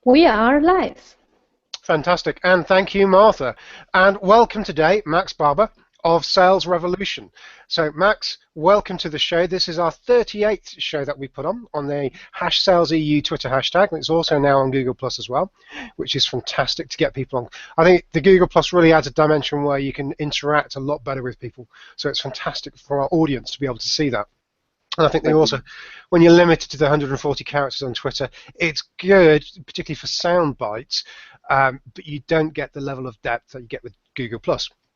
We are live. Fantastic, and thank you, Martha. And welcome today, Max Barbour of Sales Revolution. So, Max, welcome to the show. This is our 38th show that we put on the #SalesEU Twitter hashtag, and it's also now on Google Plus as well, which is fantastic to get people on. I think the Google Plus really adds a dimension where you can interact a lot better with people, so it's fantastic for our audience to be able to see that. And I think they also, when you're limited to the 140 characters on Twitter, it's good, particularly for sound bites, but you don't get the level of depth that you get with Google+.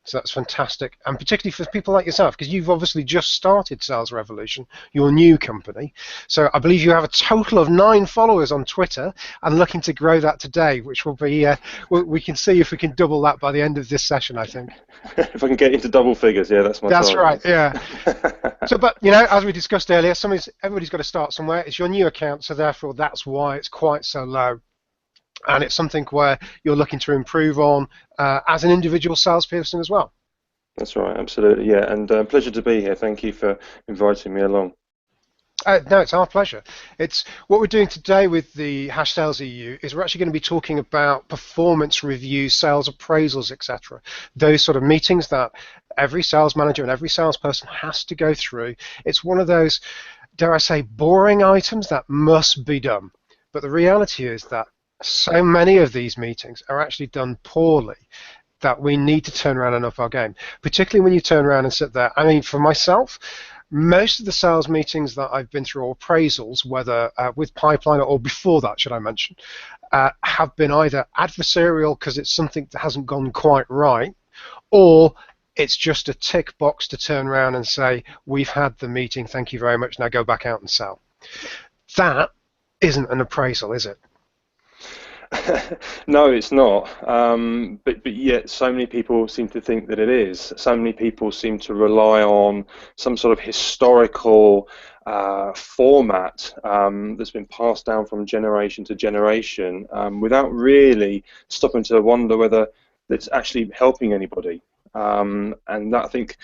So that's fantastic, and particularly for people like yourself, because you've obviously just started Sales Revolution, your new company. So I believe you have a total of 9 followers on Twitter, and looking to grow that today, which will be, we can see if we can double that by the end of this session, I think. If I can get into double figures, yeah, that's my target. Right, yeah. So, but you know, as we discussed earlier, everybody's got to start somewhere. It's your new account, so therefore that's why it's quite so low. And it's something where you're looking to improve on as an individual salesperson as well. That's right, absolutely, yeah. And pleasure to be here. Thank you for inviting me along. No, it's our pleasure. It's what we're doing today with the #SalesEU is we're actually going to be talking about performance reviews, sales appraisals, etc. Those sort of meetings that every sales manager and every salesperson has to go through. It's one of those, dare I say, boring items that must be done. But the reality is that so many of these meetings are actually done poorly that we need to turn around and up our game, particularly when you turn around and sit there. I mean, for myself, most of the sales meetings that I've been through, or appraisals, whether with pipeline or before that, should I mention, have been either adversarial because it's something that hasn't gone quite right, or it's just a tick box to turn around and say, we've had the meeting, thank you very much, now go back out and sell. That isn't an appraisal, is it? No, it's not. But yet, so many people seem to think that it is. So many people seem to rely on some sort of historical format that's been passed down from generation to generation without really stopping to wonder whether it's actually helping anybody. And that, I think,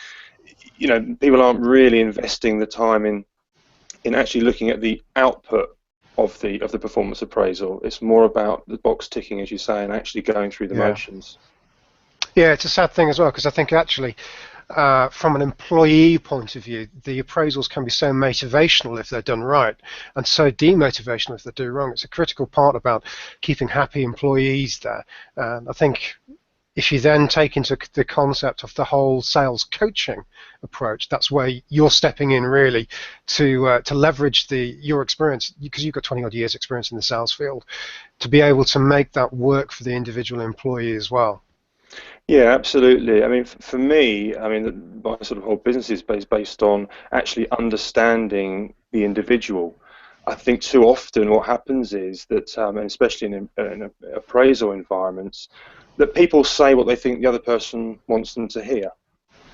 you know, people aren't really investing the time in actually looking at the output of the performance appraisal. It's more about the box ticking, as you say, and actually going through the motions. Yeah, it's a sad thing as well, because I think actually from an employee point of view, the appraisals can be so motivational if they're done right, and so demotivational if they're done wrong. It's a critical part about keeping happy employees there. I think if you then take into the concept of the whole sales coaching approach, that's where you're stepping in really to leverage your experience, because you've got 20 odd years experience in the sales field, to be able to make that work for the individual employee as well. Yeah, absolutely. I mean, for me, I mean, my sort of whole business is based on actually understanding the individual. I think too often what happens is that, and especially in appraisal environments, that people say what they think the other person wants them to hear.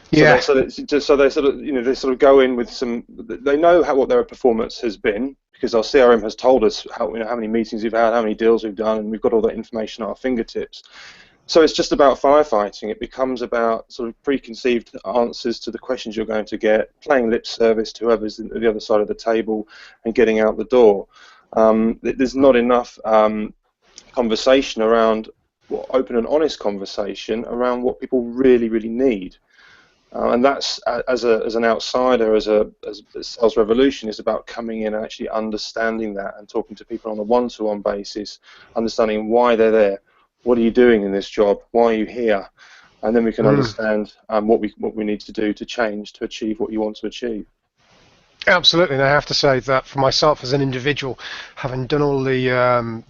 Yeah. So they sort of, you know, they sort of go in with some. They know what their performance has been, because our CRM has told us how many meetings we've had, how many deals we've done, and we've got all that information at our fingertips. So it's just about firefighting. It becomes about sort of preconceived answers to the questions you're going to get, playing lip service to whoever's at the other side of the table, and getting out the door. There's not enough conversation around, open and honest conversation around what people really, really need. And that's, as an outsider, as Sales Revolution, is about coming in and actually understanding that and talking to people on a one-to-one basis, understanding why they're there. What are you doing in this job? Why are you here? And then we can understand what we need to do to change to achieve what you want to achieve. Absolutely, and I have to say that for myself as an individual, having done all the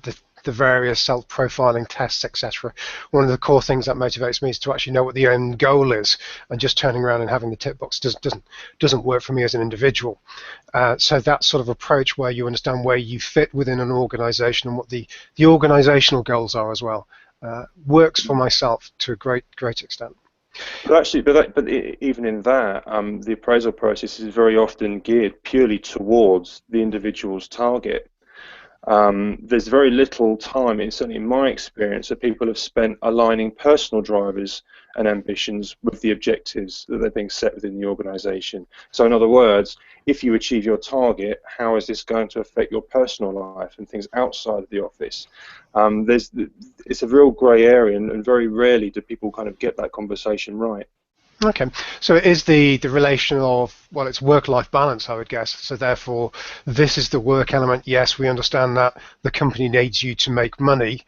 various self-profiling tests, etc., one of the core things that motivates me is to actually know what the end goal is, and just turning around and having the tick box doesn't work for me as an individual. So that sort of approach where you understand where you fit within an organization and what the organizational goals are as well works for myself to a great extent. But actually, even in that, the appraisal process is very often geared purely towards the individual's target. there's very little time, certainly in my experience, that people have spent aligning personal drivers and ambitions with the objectives that they're being set within the organisation. So in other words, if you achieve your target, how is this going to affect your personal life and things outside of the office? It's a real grey area, and very rarely do people kind of get that conversation right. Okay, so it is the relation of, well, it's work-life balance, I would guess. So therefore, this is the work element. Yes, we understand that the company needs you to make money,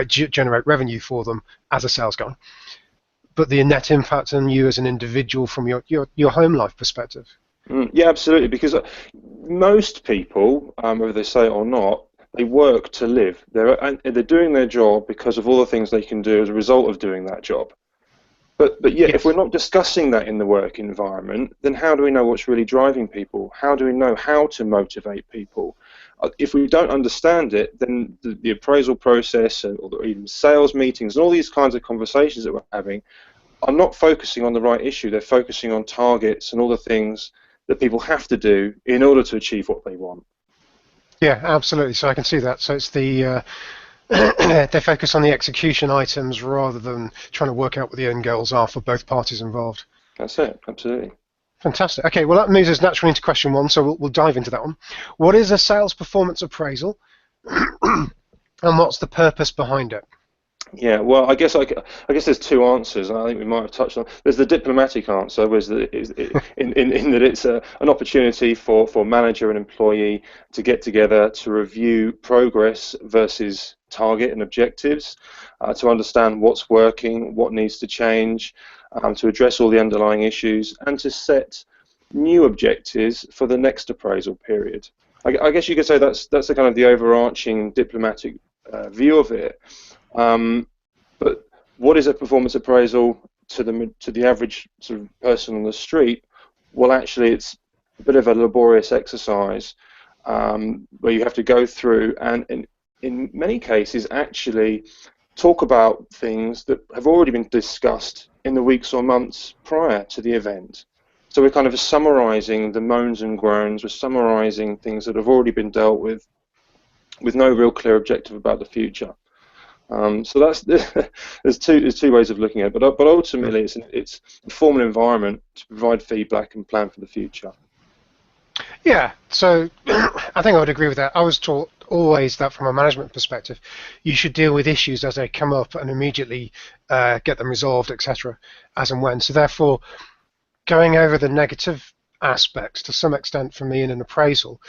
generate revenue for them as a sales guy. But the net impact on you as an individual from your home life perspective. Yeah, absolutely. Because most people, whether they say it or not, they work to live. They're doing their job because of all the things they can do as a result of doing that job. But yet, Yes. if we're not discussing that in the work environment, then how do we know what's really driving people? How do we know how to motivate people? If we don't understand it, then the appraisal process or even sales meetings and all these kinds of conversations that we're having are not focusing on the right issue. They're focusing on targets and all the things that people have to do in order to achieve what they want. Yeah, absolutely. So I can see that. So it's the they focus on the execution items rather than trying to work out what the end goals are for both parties involved. That's it, absolutely. Fantastic. Okay, well, that moves us naturally into question one, so we'll dive into that one. What is a sales performance appraisal, and what's the purpose behind it? Yeah, well, I guess there's two answers, and I think we might have touched on. There's the diplomatic answer, in that it's an opportunity for manager and employee to get together to review progress versus target and objectives, to understand what's working, what needs to change, to address all the underlying issues, and to set new objectives for the next appraisal period. I guess you could say that's the kind of the overarching diplomatic view of it. But what is a performance appraisal to the average sort of person on the street? Well, actually, it's a bit of a laborious exercise where you have to go through and in many cases actually talk about things that have already been discussed in the weeks or months prior to the event. So we're kind of summarising the moans and groans, we're summarising things that have already been dealt with no real clear objective about the future. So that's there's two ways of looking at it, but ultimately it's a formal environment to provide feedback and plan for the future. Yeah, so I think I would agree with that. I was taught always that from a management perspective, you should deal with issues as they come up and immediately get them resolved, etc., as and when. So therefore, going over the negative aspects to some extent for me in an appraisal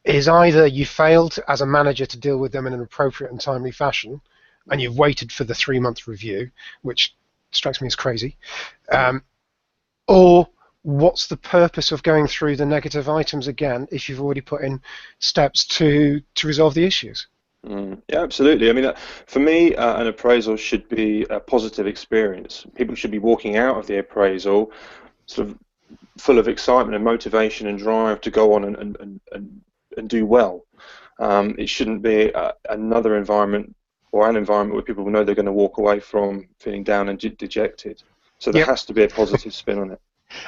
is either you failed as a manager to deal with them in an appropriate and timely fashion, and you've waited for the 3-month review, which strikes me as crazy, or what's the purpose of going through the negative items again if you've already put in steps to resolve the issues? Yeah, absolutely. I mean, for me, an appraisal should be a positive experience. People should be walking out of the appraisal sort of full of excitement and motivation and drive to go on and do well. It shouldn't be another environment or an environment where people know they're going to walk away from feeling down and dejected. So there has to be a positive spin on it.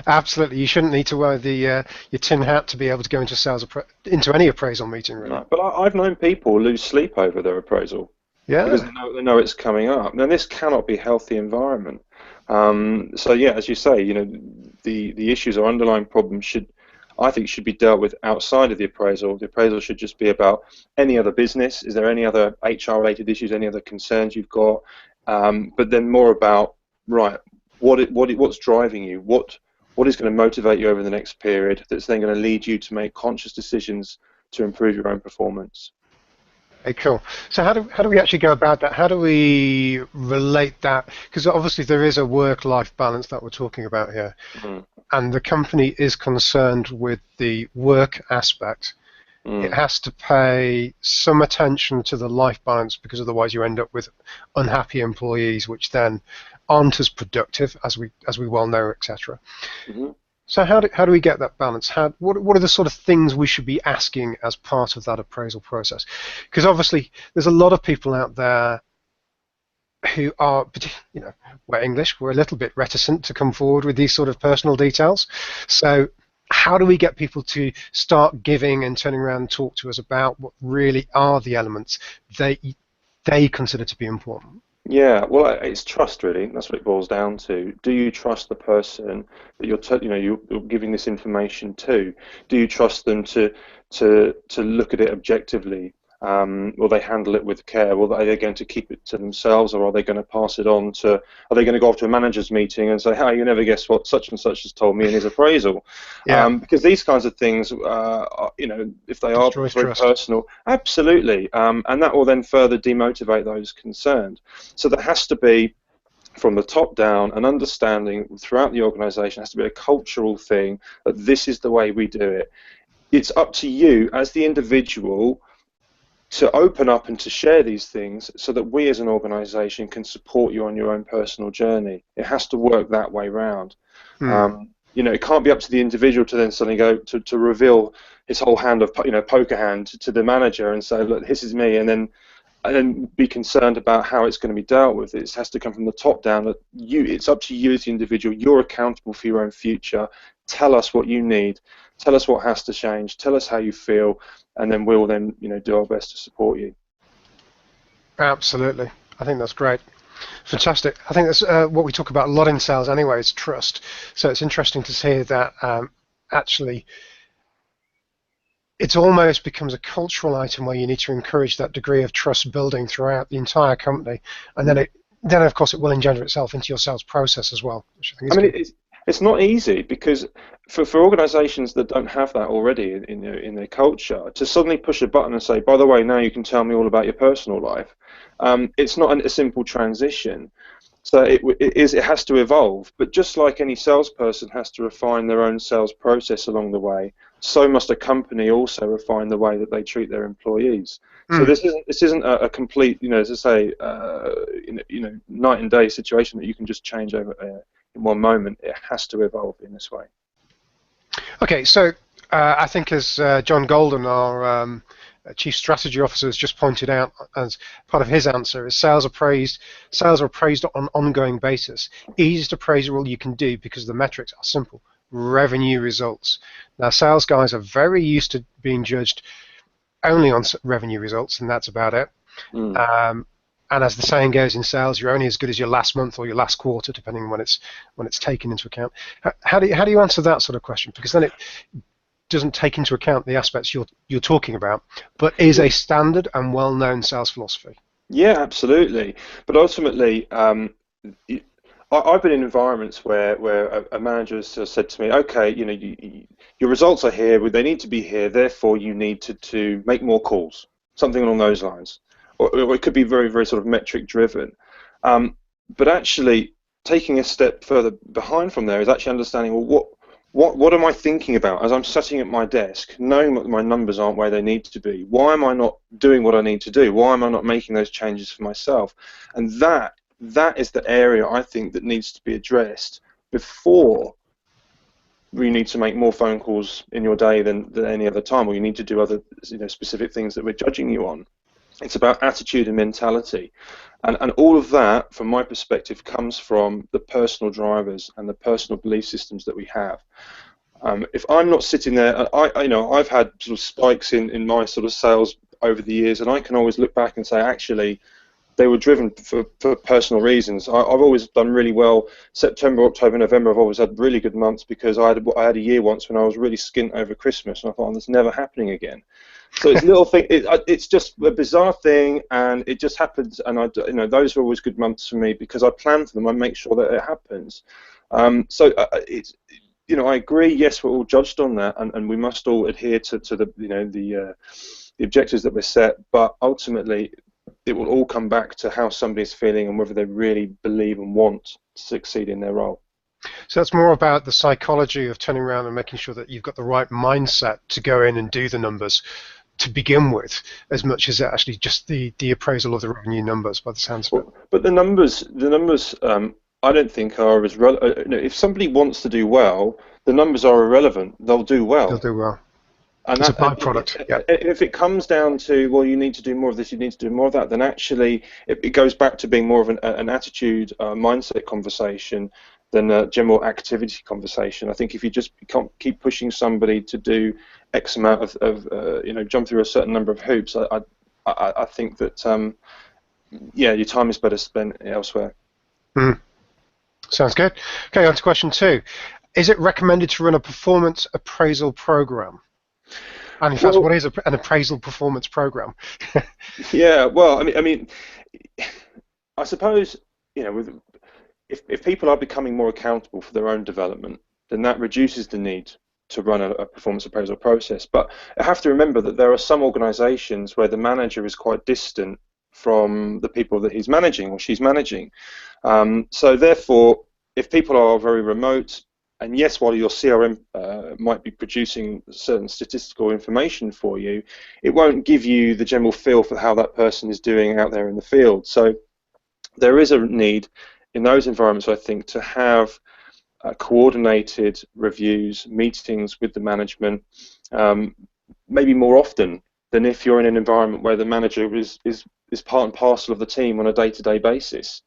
Absolutely, you shouldn't need to wear your tin hat to be able to go into any appraisal meeting, really. No, but I've known people lose sleep over their appraisal because they know it's coming up. Now this cannot be a healthy environment. So yeah, as you say, the issues or underlying problems should be dealt with outside of the appraisal. The appraisal should just be about any other business. Is there any other HR-related issues, any other concerns you've got? But then more about, right, what's driving you? What is going to motivate you over the next period that's then going to lead you to make conscious decisions to improve your own performance? Okay, cool. So how do we actually go about that? How do we relate that? Because obviously there is a work-life balance that we're talking about here. And the company is concerned with the work aspect. It has to pay some attention to the life balance, because otherwise you end up with unhappy employees, which then aren't as productive as we well know, etc. So how do we get that balance? What are the sort of things we should be asking as part of that appraisal process? Because obviously there's a lot of people out there who are, we're English, we're a little bit reticent to come forward with these sort of personal details. So how do we get people to start giving and turning around and talk to us about what really are the elements they consider to be important? Yeah, well, it's trust really. That's what it boils down to. Do you trust the person that you're giving this information to? Do you trust them to look at it objectively? Will they handle it with care? Are they going to keep it to themselves, or are they going to pass it on to? Are they going to go off to a managers meeting and say, "Hey, you never guess what such and such has told me in his appraisal?" Yeah, Because these kinds of things, if they are destroys very trust. personal, absolutely, and that will then further demotivate those concerned. So there has to be, from the top down, an understanding throughout the organisation. Has to be a cultural thing that this is the way we do it. It's up to you as the individual to open up and to share these things so that we as an organisation can support you on your own personal journey. It has to work that way round. Hmm. It can't be up to the individual to then suddenly go to reveal his whole hand of poker hand to the manager and say, look, this is me, and then be concerned about how it's going to be dealt with. It has to come from the top down. That it's up to you as the individual. You're accountable for your own future. Tell us what you need. Tell us what has to change. Tell us how you feel, and then we'll then do our best to support you. Absolutely. I think that's great. Fantastic. I think that's what we talk about a lot in sales anyway, is trust. So it's interesting to hear that actually it almost becomes a cultural item where you need to encourage that degree of trust building throughout the entire company. And then of course, it will engender itself into your sales process as well, which I think is I mean, good. it's not easy because for organisations that don't have that already in their culture, to suddenly push a button and say, by the way, now you can tell me all about your personal life, it's not a simple transition. So it has to evolve. But just like any salesperson has to refine their own sales process along the way, so must a company also refine the way that they treat their employees. So Mm. this isn't a complete, as I say, night and day situation that you can just change over in one moment. It has to evolve in this way. Okay, so I think as John Golden, our Chief Strategy Officer, has just pointed out as part of his answer, is sales are appraised on an ongoing basis. Easiest appraisal you can do because the metrics are simple. Revenue results. Now, sales guys are very used to being judged only on revenue results, and that's about it. Mm. And as the saying goes in sales, you're only as good as your last month or your last quarter, depending on when it's taken into account. How do you answer that sort of question? Because then it doesn't take into account the aspects you're talking about, but is a standard and well-known sales philosophy. Yeah, absolutely. But ultimately, I've been in environments where a manager has said to me, okay, your results are here, but they need to be here, therefore you need to make more calls, something along those lines. Or it could be very, very sort of metric driven. But actually, taking a step further behind from there is actually understanding, well, what am I thinking about as I'm sitting at my desk, knowing that my numbers aren't where they need to be? Why am I not doing what I need to do? Why am I not making those changes for myself? And that is the area I think that needs to be addressed before you need to make more phone calls in your day than any other time, or you need to do other specific things that we're judging you on. It's about attitude and mentality. And all of that, from my perspective, comes from the personal drivers and the personal belief systems that we have. If I'm not sitting there, I've had sort of spikes in my sort of sales over the years, and I can always look back and say, actually, they were driven for personal reasons. I've always done really well. September, October, November, I've always had really good months because I had a year once when I was really skint over Christmas, and I thought, oh, that's never happening again. So it's little thing. It's just a bizarre thing, and it just happens. And those are always good months for me because I plan for them. I make sure that it happens. It's I agree. Yes, we're all judged on that, and we must all adhere to the objectives that we're set. But ultimately, it will all come back to how somebody's feeling and whether they really believe and want to succeed in their role. So that's more about the psychology of turning around and making sure that you've got the right mindset to go in and do the numbers to begin with, as much as actually just the appraisal of the revenue numbers by the sounds of it. But the numbers, I don't think are as relevant. If somebody wants to do well, the numbers are irrelevant. They'll do They'll well. do well. And It's a byproduct. Yeah. if it comes down to, well, you need to do more of this, you need to do more of that, then actually it goes back to being more of an attitude, mindset conversation. than a general activity conversation. I think if you just keep pushing somebody to do X amount of jump through a certain number of hoops, I think that your time is better spent elsewhere. Sounds good. Okay, on to question 2. Is it recommended to run a performance appraisal program? And in fact, what is an appraisal performance program? Yeah, well, I suppose, if people are becoming more accountable for their own development, then that reduces the need to run a performance appraisal process. But I have to remember that there are some organizations where the manager is quite distant from the people that he's managing or she's managing. So therefore, if people are very remote, and yes, while your CRM might be producing certain statistical information for you, it won't give you the general feel for how that person is doing out there in the field. So there is a need in those environments, I think, to have coordinated reviews, meetings with the management, maybe more often than if you're in an environment where the manager is part and parcel of the team on a day-to-day basis.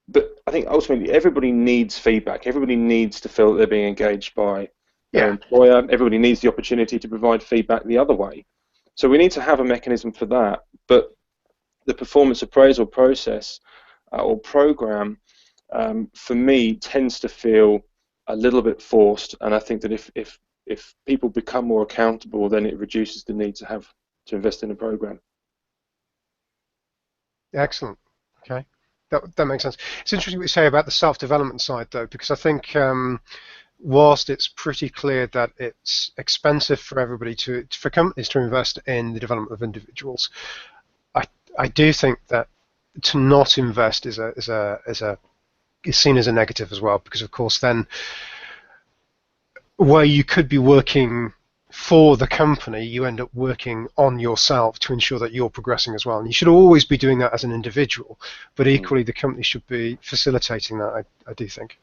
But I think ultimately everybody needs feedback. Everybody needs to feel that they're being engaged by their employer. Everybody needs the opportunity to provide feedback the other way. So we need to have a mechanism for that. But the performance appraisal process or program, for me, tends to feel a little bit forced. And I think that if people become more accountable, then it reduces the need to invest in a program. Excellent. Okay. That makes sense. It's interesting what you say about the self-development side, though, because I think whilst it's pretty clear that it's expensive for everybody for companies to invest in the development of individuals, I do think that to not invest is seen as a negative as well, because of course then where you could be working for the company, you end up working on yourself to ensure that you're progressing as well. And you should always be doing that as an individual, but equally the company should be facilitating that, I do think.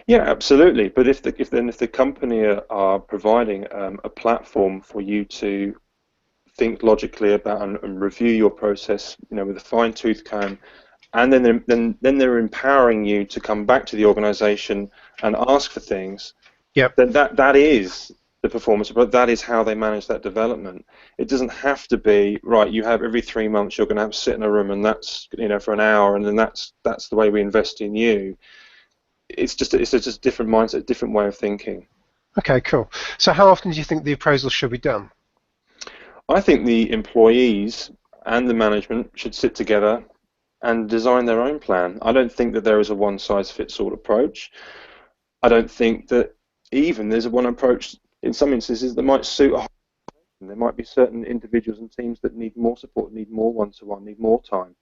Yeah, absolutely. But if the company are providing a platform for you to think logically about and review your process, with a fine-tooth comb, and then they're empowering you to come back to the organization and ask for things, then that is the performance, but that is how they manage that development. It doesn't have to be, right, you have every 3 months you're going to have to sit in a room and that's, for an hour, and then that's the way we invest in you. It's just a different mindset, different way of thinking. Okay, cool. So how often do you think the appraisal should be done? I think the employees and the management should sit together and design their own plan. I don't think that there is a one-size-fits-all approach. I don't think that even there's a one approach in some instances that might suit a whole. There might be certain individuals and teams that need more support, need more one-to-one, need more time.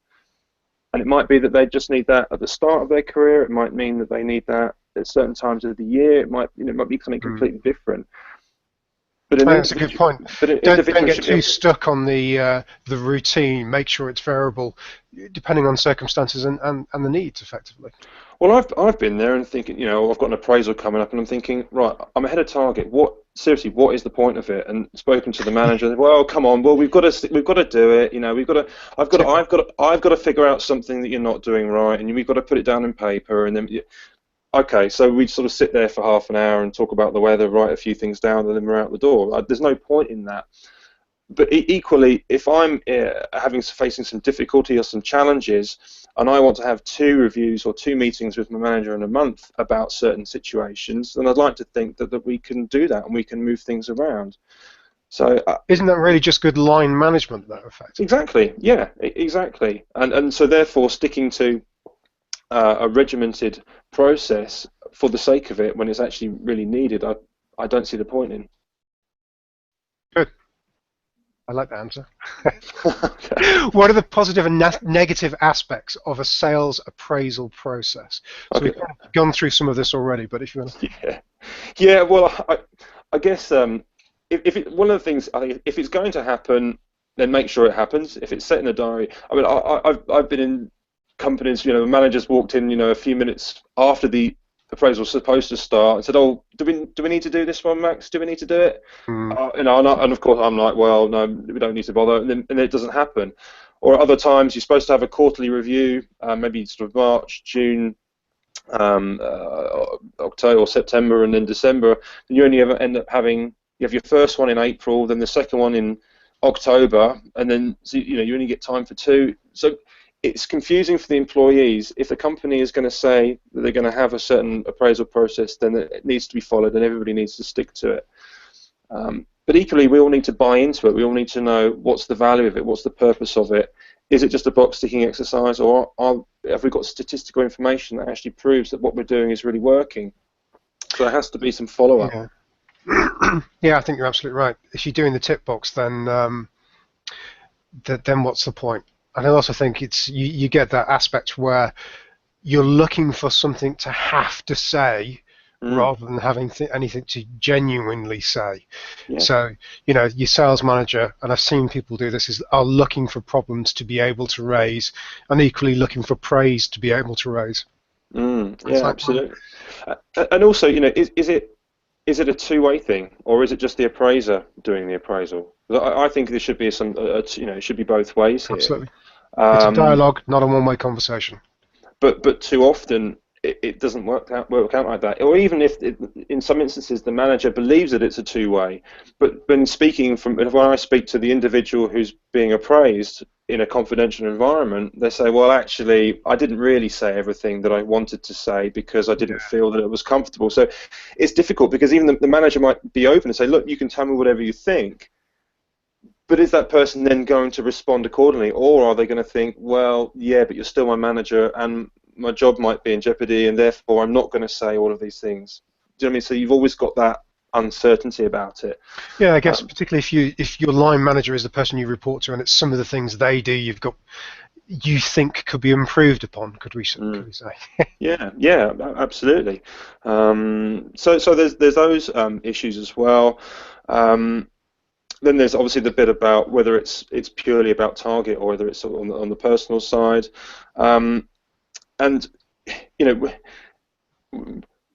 And it might be that they just need that at the start of their career. It might mean that they need that at certain times of the year. It might be something completely different. But that's a good point. Don't get too stuck on the routine. Make sure it's variable, depending on circumstances and the needs, effectively. Well, I've been there and thinking, I've got an appraisal coming up, and I'm thinking, right, I'm ahead of target. What is the point of it? And spoken to the manager. Well, come on. Well, we've got to do it. I've got to figure out something that you're not doing right, and we've got to put it down in paper, and then. Okay, so we sort of sit there for half an hour and talk about the weather, write a few things down, and then we're out the door. There's no point in that. But equally, if I'm facing some difficulty or some challenges, and I want to have 2 reviews or 2 meetings with my manager in a month about certain situations, then I'd like to think that we can do that and we can move things around. So isn't that really just good line management, though, effectively? Exactly. Yeah, exactly. And so therefore, sticking to a regimented process for the sake of it when it's actually really needed, I don't see the point in. Good. I like that answer. What are the positive and negative aspects of a sales appraisal process? So we've gone through some of this already, but if you want to... Yeah. Well, I guess one of the things, I think, if it's going to happen, then make sure it happens. If it's set in the diary, I've been in companies, the managers walked in, a few minutes after the appraisal was supposed to start and said, "Oh, do we need to do this one, Max? Do we need to do it?" And of course I'm like, "Well, no, we don't need to bother," and it doesn't happen. or other times you're supposed to have a quarterly review, maybe sort of March, June, October or September, and then December. And you only ever end up having, you have your first one in April, then the second one in October, and then so, you only get time for two. So it's confusing for the employees. If the company is going to say that they're going to have a certain appraisal process, then it needs to be followed, and everybody needs to stick to it. But equally, we all need to buy into it. We all need to know what's the value of it, what's the purpose of it. Is it just a box-ticking exercise, or have we got statistical information that actually proves that what we're doing is really working? So there has to be some follow-up. Yeah. Yeah, I think you're absolutely right. If you're doing the tick box, then what's the point? And I also think it's you get that aspect where you're looking for something to have to say rather than having anything to genuinely say. Yeah. So, your sales manager, and I've seen people do this, are looking for problems to be able to raise, and equally looking for praise to be able to raise. Yeah, absolutely. And also, is it a two-way thing, or is it just the appraiser doing the appraisal? I think there should be it should be both ways here. Absolutely. It's a dialogue, not a one-way conversation. But too often it doesn't work out like that. Or even if in some instances the manager believes that it's a two-way, but when I speak to the individual who's being appraised in a confidential environment, they say, well, actually, I didn't really say everything that I wanted to say because I didn't feel that it was comfortable. So it's difficult because even the manager might be open and say, look, you can tell me whatever you think. But is that person then going to respond accordingly, or are they going to think, well, yeah, but you're still my manager and my job might be in jeopardy, and therefore I'm not going to say all of these things? Do you know what I mean? So you've always got that uncertainty about it. Yeah, I guess particularly if your line manager is the person you report to, and it's some of the things they do you think could be improved upon. Could we say? Yeah, absolutely. So there's those issues as well. Then there's obviously the bit about whether it's purely about target or whether it's on the personal side, and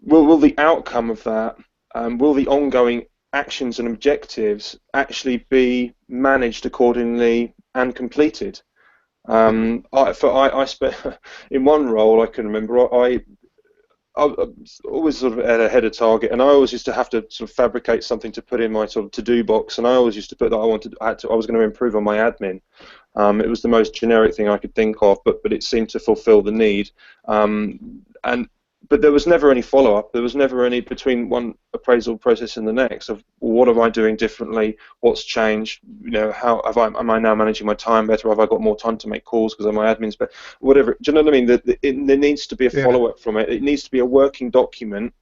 will the outcome of that, will the ongoing actions and objectives actually be managed accordingly and completed? I spent in one role I can remember I always sort of ahead of target, and I always used to have to sort of fabricate something to put in my sort of to-do box, and I always used to put that I was going to improve on my admin. It was the most generic thing I could think of, but it seemed to fulfill the need. But there was never any follow-up. There was never any between one appraisal process and the next of what am I doing differently? What's changed? How am I now managing my time better? Have I got more time to make calls because my admin's better? Whatever. Do you know what I mean? There needs to be a follow-up from it. It needs to be a working document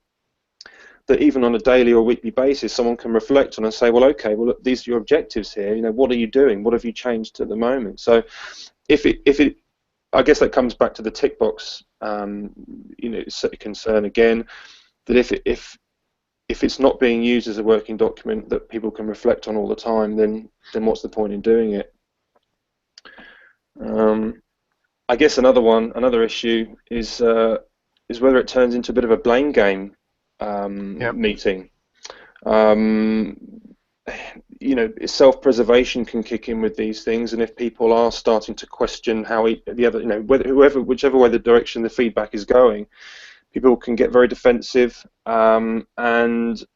that even on a daily or weekly basis, someone can reflect on and say, well, okay, well, look, these are your objectives here. What are you doing? What have you changed at the moment? So, if it I guess that comes back to the tick box, concern again. That if it's not being used as a working document that people can reflect on all the time, then what's the point in doing it? I guess another issue is whether it turns into a bit of a blame game meeting. Self-preservation can kick in with these things, and if people are starting to question how the other, whichever way the direction the feedback is going, people can get very defensive, and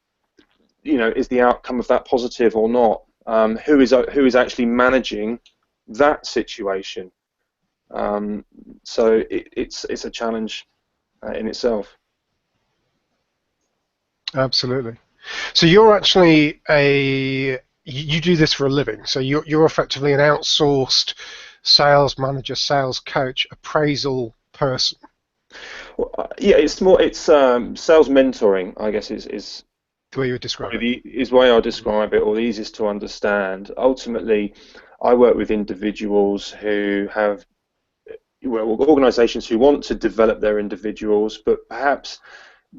is the outcome of that positive or not? Who is actually managing that situation? So it's a challenge in itself. Absolutely. So you're actually you do this for a living. So you're effectively an outsourced sales manager, sales coach, appraisal person. Well, it's sales mentoring, I guess is the way you would describe it. Is the way I describe it, or the easiest to understand. Ultimately, I work with individuals who have organisations who want to develop their individuals, but perhaps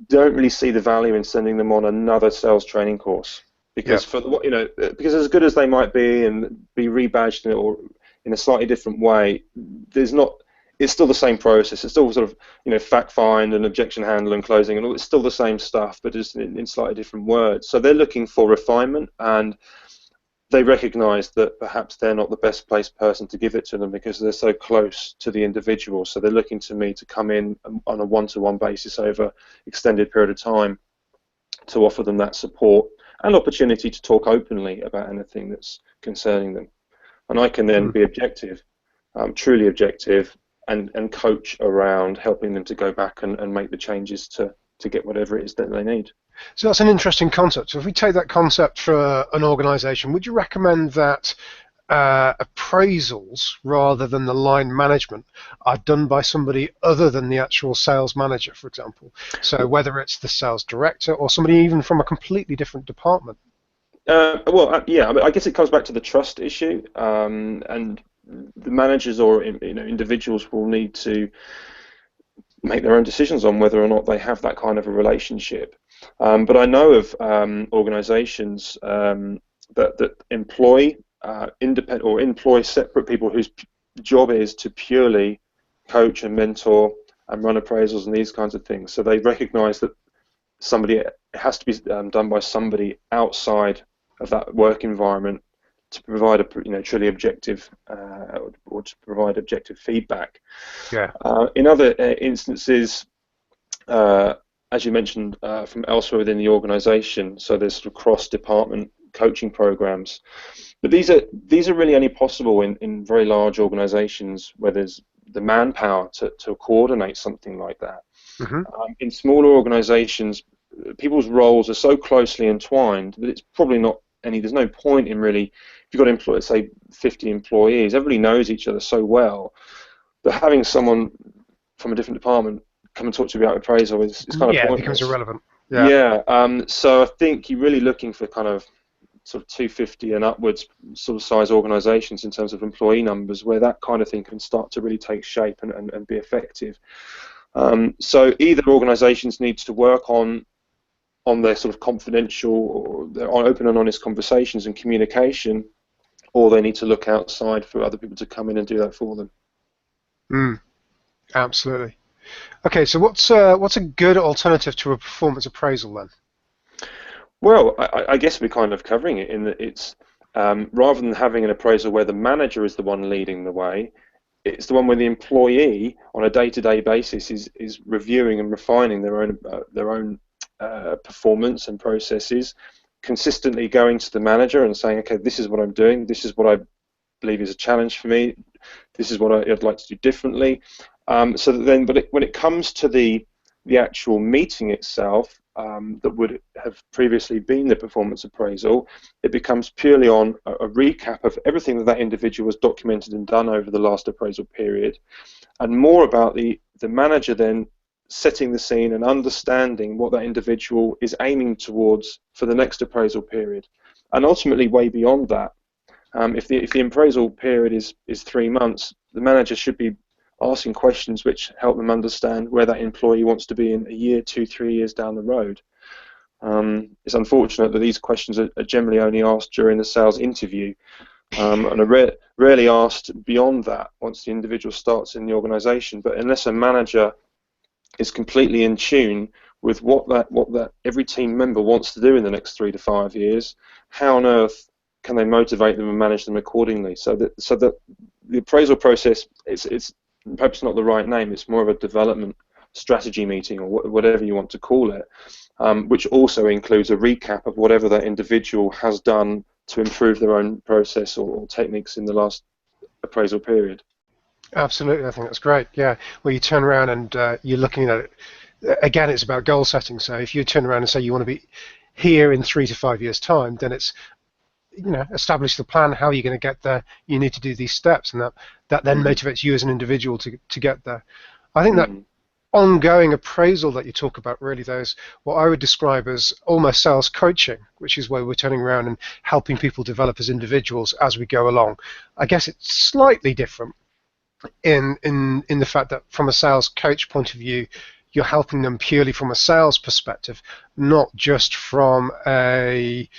don't really see the value in sending them on another sales training course because because as good as they might be and be rebadged or in a slightly different way, it's still the same process. It's still sort of fact find and objection handle and closing and all. It's still the same stuff, but just in slightly different words. So they're looking for refinement, and they recognise that perhaps they're not the best placed person to give it to them because they're so close to the individual. So they're looking to me to come in on a one-to-one basis over extended period of time to offer them that support and opportunity to talk openly about anything that's concerning them. And I can then be objective, truly objective, and coach around helping them to go back and make the changes to get whatever it is that they need. So that's an interesting concept. So if we take that concept for an organisation, would you recommend that appraisals, rather than the line management, are done by somebody other than the actual sales manager, for example? So whether it's the sales director or somebody even from a completely different department? Yeah, I guess it comes back to the trust issue, and the managers or individuals will need to make their own decisions on whether or not they have that kind of a relationship. But I know of organisations that employ independent or employ separate people whose job is to purely coach and mentor and run appraisals and these kinds of things. So they recognise that it has to be done by somebody outside of that work environment to provide a truly objective or to provide objective feedback. Yeah. In other instances, as you mentioned, from elsewhere within the organisation, so there's sort of cross-department coaching programs. But these are really only possible in very large organisations where there's the manpower to coordinate something like that. In smaller organisations, people's roles are so closely entwined that it's probably not there's no point in really, if you've got say 50 employees, everybody knows each other so well that having someone from a different department come and talk to you about appraisal is kind of pointless. It becomes irrelevant. So I think you're really looking for kind of sort of 250 and upwards sort of size organisations in terms of employee numbers where that kind of thing can start to really take shape and be effective. So either organisations need to work on their sort of confidential or their open and honest conversations and communication, or they need to look outside for other people to come in and do that for them. Absolutely. Okay, so what's a good alternative to a performance appraisal then? Well, I guess we're kind of covering it in that it's rather than having an appraisal where the manager is the one leading the way, it's the one where the employee on a day-to-day basis is reviewing and refining their own performance and processes, consistently going to the manager and saying, okay, this is what I'm doing, this is what I believe is a challenge for me, this is what I'd like to do differently. So that then, when it comes to the actual meeting itself, that would have previously been the performance appraisal, it becomes purely on a recap of everything that individual has documented and done over the last appraisal period, and more about the manager then setting the scene and understanding what that individual is aiming towards for the next appraisal period, and ultimately way beyond that. If the appraisal period is 3 months, the manager should be asking questions which help them understand where that employee wants to be in a year, 2, 3 years down the road. It's unfortunate that these questions are generally only asked during the sales interview, and are rarely asked beyond that once the individual starts in the organisation. But unless a manager is completely in tune with what that every team member wants to do in the next 3 to 5 years, how on earth can they motivate them and manage them accordingly? So that the appraisal process, it's perhaps not the right name. It's more of a development strategy meeting, or whatever you want to call it, which also includes a recap of whatever that individual has done to improve their own process or techniques in the last appraisal period. Absolutely, I think that's great. Yeah, well, you turn around and you're looking at it. Again, it's about goal setting. So if you turn around and say you want to be here in 3 to 5 years' time, then it's establish the plan. How are you going to get there? You need to do these steps, and that then motivates you as an individual to get there. I think that ongoing appraisal that you talk about really, those what I would describe as almost sales coaching, which is where we're turning around and helping people develop as individuals as we go along. I guess it's slightly different in the fact that from a sales coach point of view, you're helping them purely from a sales perspective, not just from a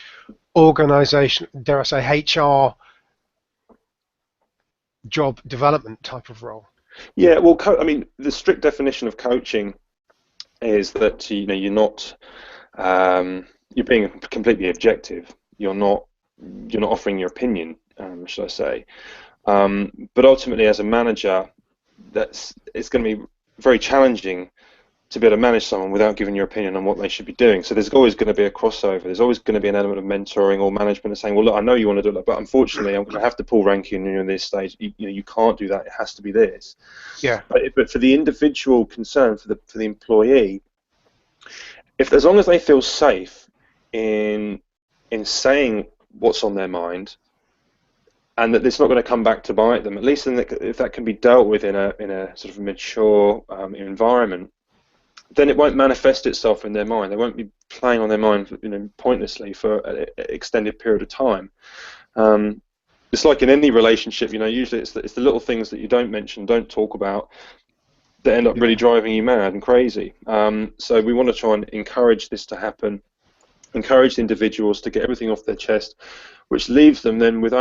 organization, dare I say, HR job development type of role. Yeah, well, I mean, the strict definition of coaching is that you're not you're being completely objective. You're not you're not offering your opinion, should I say. But ultimately, as a manager, it's going to be very challenging to be able to manage someone without giving your opinion on what they should be doing. So there's always going to be a crossover. There's always going to be an element of mentoring or management and saying, well, look, I know you want to do that, but unfortunately, I'm going to have to pull rank you in this stage. You can't do that. It has to be this. Yeah. But for the individual concerned, for the employee, if as long as they feel safe in saying what's on their mind, and that it's not going to come back to bite them, at least if that can be dealt with in a sort of mature environment, then it won't manifest itself in their mind. They won't be playing on their mind, pointlessly for an extended period of time. It's like in any relationship, usually it's the little things that you don't mention, don't talk about, that end up really driving you mad and crazy. So we want to try and encourage this to happen, encourage the individuals to get everything off their chest, which leaves them then with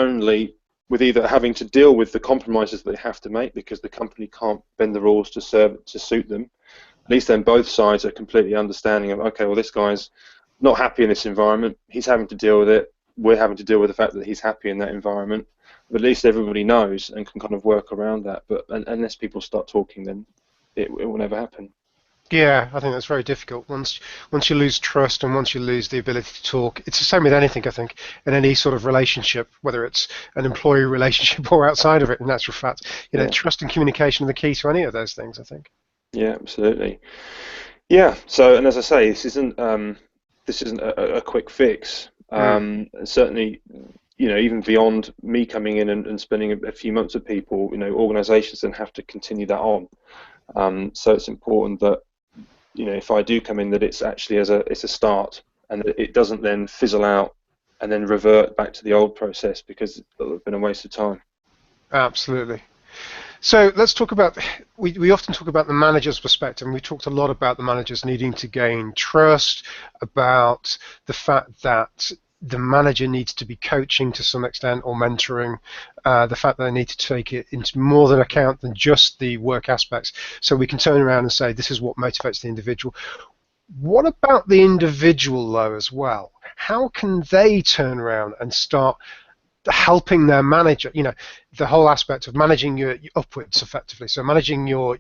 either having to deal with the compromises that they have to make because the company can't bend the rules to suit them. At least then both sides are completely understanding of, okay, well, this guy's not happy in this environment, he's having to deal with it, we're having to deal with the fact that he's happy in that environment, but at least everybody knows and can kind of work around that. But unless people start talking, then it will never happen. Yeah, I think that's very difficult. Once you lose trust and once you lose the ability to talk, it's the same with anything, I think, in any sort of relationship, whether it's an employee relationship or outside of it, in actual fact. Trust and communication are the key to any of those things, I think. Yeah, absolutely. Yeah, so, and as I say, this isn't a quick fix. Certainly, even beyond me coming in and spending a few months with people, organizations then have to continue that on. So it's important that, if I do come in, that it's actually it's a start, and that it doesn't then fizzle out and then revert back to the old process, because it'll have been a waste of time. Absolutely. So let's talk about, we often talk about the manager's perspective, and we talked a lot about the managers needing to gain trust, about the fact that the manager needs to be coaching to some extent or mentoring, the fact that they need to take it into more than account than just the work aspects, so we can turn around and say this is what motivates the individual. What about the individual though as well? How can they turn around and start helping their manager, the whole aspect of managing your upwards effectively, so managing your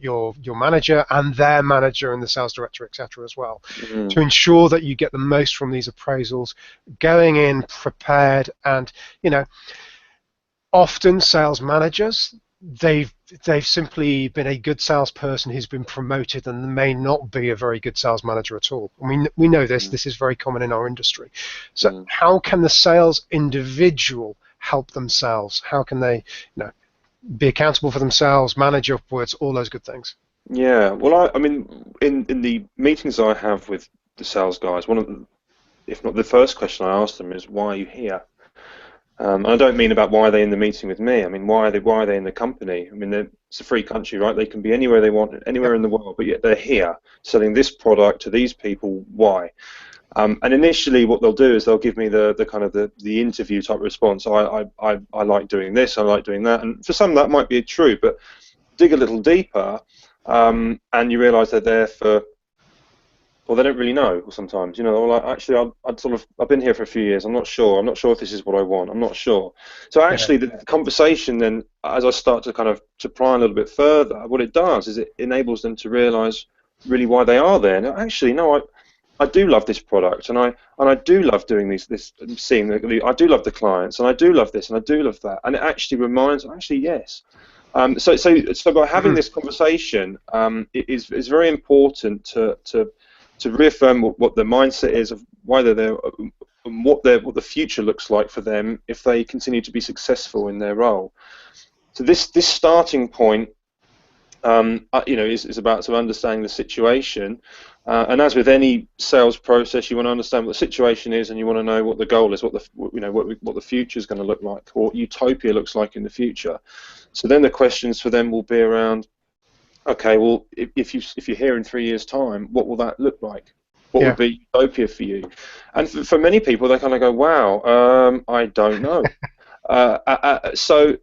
manager and their manager and the sales director, etc., as well, to ensure that you get the most from these appraisals, going in prepared. And often sales managers, they've simply been a good salesperson who's been promoted and may not be a very good sales manager at all. I mean, we know this is very common in our industry. So how can the sales individual help themselves? How can they be accountable for themselves, manage upwards, all those good things? Yeah, well, I mean, in the meetings I have with the sales guys, one of the, if not the first question I ask them is, why are you here? I don't mean about why are they in the meeting with me. I mean, why are they in the company? I mean, it's a free country, right? They can be anywhere they want, anywhere in the world, but yet they're here selling this product to these people. Why? And initially, what they'll do is they'll give me the kind of the interview type response. I like doing this, I like doing that, and for some that might be true, but dig a little deeper, and you realise they're there for, well, they don't really know sometimes. They're like, actually, I've been here for a few years. I'm not sure if this is what I want. I'm not sure. So actually, the conversation then, as I start to kind of to pry a little bit further, what it does is it enables them to realise really why they are there. Now, actually, no, I do love this product, and I do love doing I do love the clients, and I do love this, and I do love that, and it actually reminds, actually, yes. So by having this conversation, it is very important to reaffirm what the mindset is of why they're there, and what the future looks like for them if they continue to be successful in their role. So this starting point, is about sort of understanding the situation, and as with any sales process, you want to understand what the situation is, and you want to know what the goal is, what the future is going to look like, or what utopia looks like in the future. So then the questions for them will be around, okay, well, if you're here in 3 years' time, what will that look like? What would be utopia for you? And for many people, they kind of go, wow, I don't know. So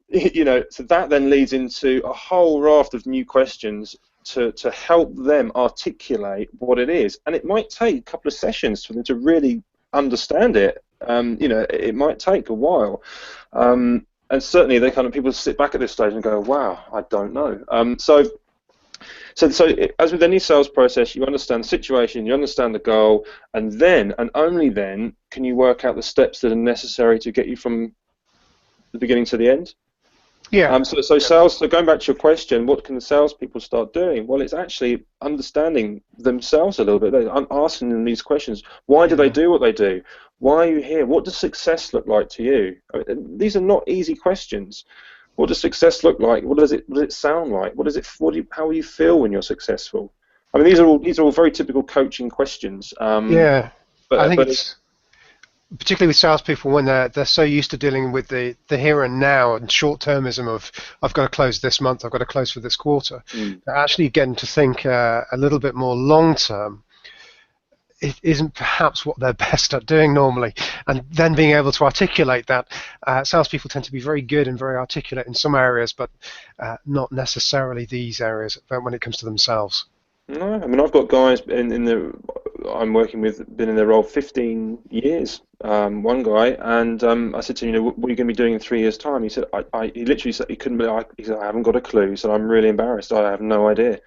that then leads into a whole raft of new questions to help them articulate what it is. And it might take a couple of sessions for them to really understand it it might take a while. And certainly, they kind of people sit back at this stage and go, "Wow, I don't know." So as with any sales process, you understand the situation, you understand the goal, and then, and only then, can you work out the steps that are necessary to get you from the beginning to the end. Yeah. So going back to your question, what can the salespeople start doing? Well, it's actually understanding themselves a little bit. I'm asking them these questions. Why do they do what they do? Why are you here? What does success look like to you? I mean, these are not easy questions. What does success look like? What does it sound like? How will you feel when you're successful? I mean, these are all very typical coaching questions. Yeah. I think But it's particularly with salespeople when they're so used to dealing with the here and now and short-termism of I've got to close this month, I've got to close for this quarter. Actually getting to think a little bit more long-term, it isn't perhaps what they're best at doing normally, and then being able to articulate that. Salespeople tend to be very good and very articulate in some areas, but not necessarily these areas when it comes to themselves. No, I mean I've got guys in the I'm working with been in their role 15 years. One guy, and I said to him, what are you going to be doing in 3 years' time? He said, he literally said he couldn't believe. He said, I haven't got a clue. He said, I'm really embarrassed. I have no idea.